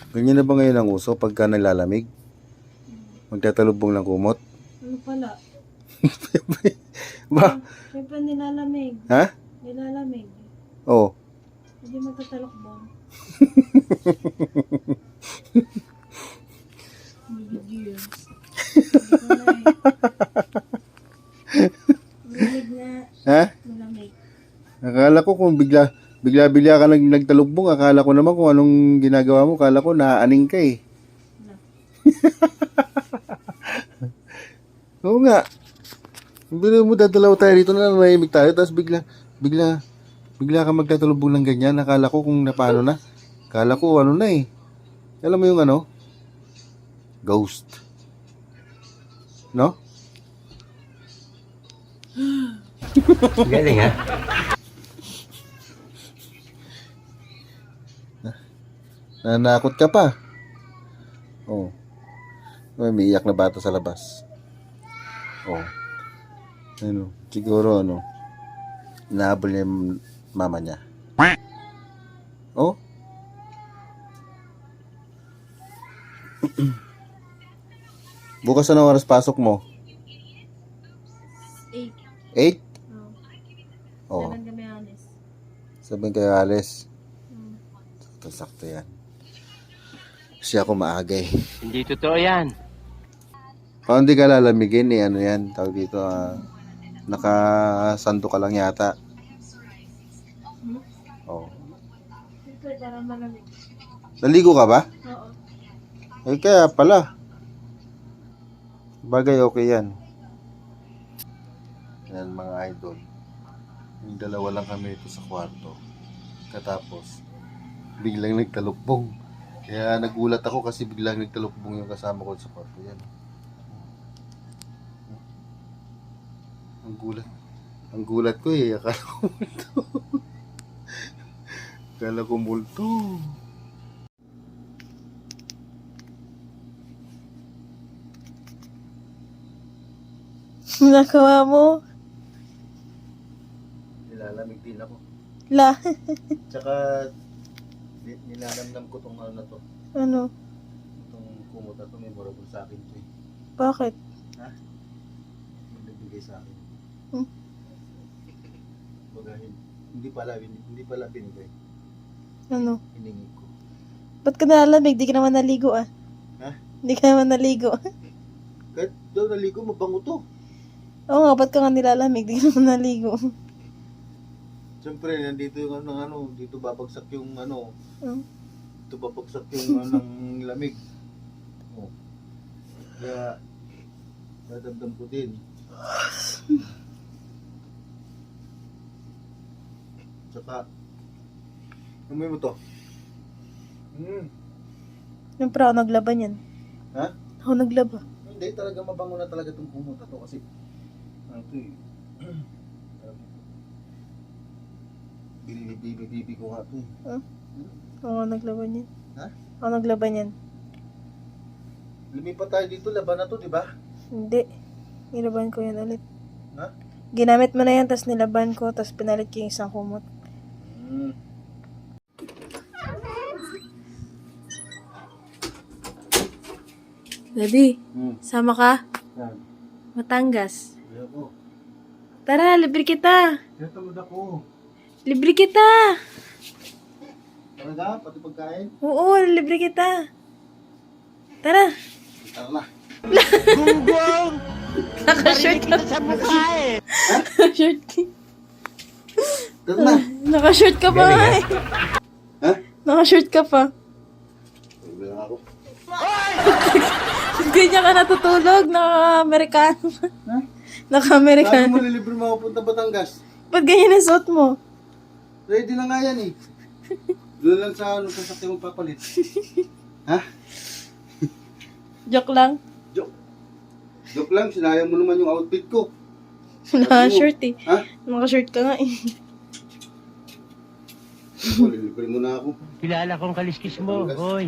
Ganyan na ba ngayon ang uso pagka nalalamig? Magtatalubong ng kumot? Ano pala? Ba? Siyempre nilalamig. Ha? Nilalamig. Oo. Hindi magtatalokbong. Years. Malamig na. Ha? Malamig. Akala ko kung bigla ka nagtalubong, akala ko naman kung anong ginagawa mo, akala ko naaaning ka eh. Oo nga. Biro mo dadalaw tayo dito na nahimik tayo, tapos bigla ka magtatalubong ng ganyan. Akala ko kung napano na. Akala ko ano na eh. Alam mo yung ano? Ghost. No? Galing ha? Nanakot ka pa. Oh. May iyak na bata sa labas. Oh. Ano, siguro ano, inahabol niya yung mama niya. Oh? Bukas na oras pasok mo? 8. 8? Oh. Oh. 7 kami alis. Sabihin kayo alis. Sakto yan. Kasi ako maaga eh. Hindi totoo yan. Kung hindi ka lalamigin eh, ano yan, tawag dito, nakasando ka lang yata. Oh. Siyempre para malamig. Naligo ka ba? Oo. Eh kaya pala. Bagay okay yan. Yan mga idol. Yung dalawa lang kami ito sa kwarto. Katapos, biglang nagtalukbong. Kaya nagulat ako kasi biglang nagtalukbong yung kasama ko sa kwarto. Yan. Ang gulat ko eh. Akala ko multo. Akala ko multo. Nakawa mo? Nilalamig din ako. La. Tsaka nilalamnam ko tong ano na to. Ano? Itong kumot na to, memorable sa akin to eh. Bakit? Ha? May nagbigay sa akin. Baga, hindi pala binigay. Ano? Hiningi ko. Ba't ka nalalamig? Di ka naman naligo ah. Ha? Di ka naman naligo. Kahit daw naligo, mabango to. Oo nga, ba't ka nga nilalamig? Di ka naman naligo. Siyempre, nandito yung dito babagsak yung Hmm? dito babagsak yung ng lamig. Oh. Kaya, nadamdam ko din. Tsaka, amoy mo to. Siyempre ako naglaban yan. Ha? Ako naglaba. Hindi, talaga mabango na talaga itong kumot na to kasi ito eh. Binibibi ko nga ito eh. Ako naglaban yan. Ha? Ako naglaban yan. Lumipat tayo dito, laban na to, di ba? Hindi. Nilaban ko yan ulit. Ha? Ginamit mo na yan, tapos nilaban ko, tapos pinalit ko yung isang kumot. Daddy, sama ka? Yan. Batangas. Ayoko. Tara, libre kita. Kaya tamad ako. Libre kita. Talaga? Pati pagkain? Oo, libre kita. Tara. Tara na. Naka-shirt ka. Naka-shirt ka. Tara na. Naka-shirt ka pa nga eh. Ha? Naka-shirt ka pa. Sabi lang ako. Ganyan ka natutulog. Naka-Amerikano. Ha? Naka-Amerikano. Sabi mo nilibre mo ako punta Batangas. Ba't ganyan ang suot mo? Ready na nga yan eh. Doon lang sa sasakyan mong papalit. Ha? Joke lang. Joke lang, sinayang mo naman yung outfit ko. Naka-shirt eh. Ha? Naka-shirt ka nga eh. Nilibre mo na ako. Kilala kong kaliskis mo, Batangas. hoy.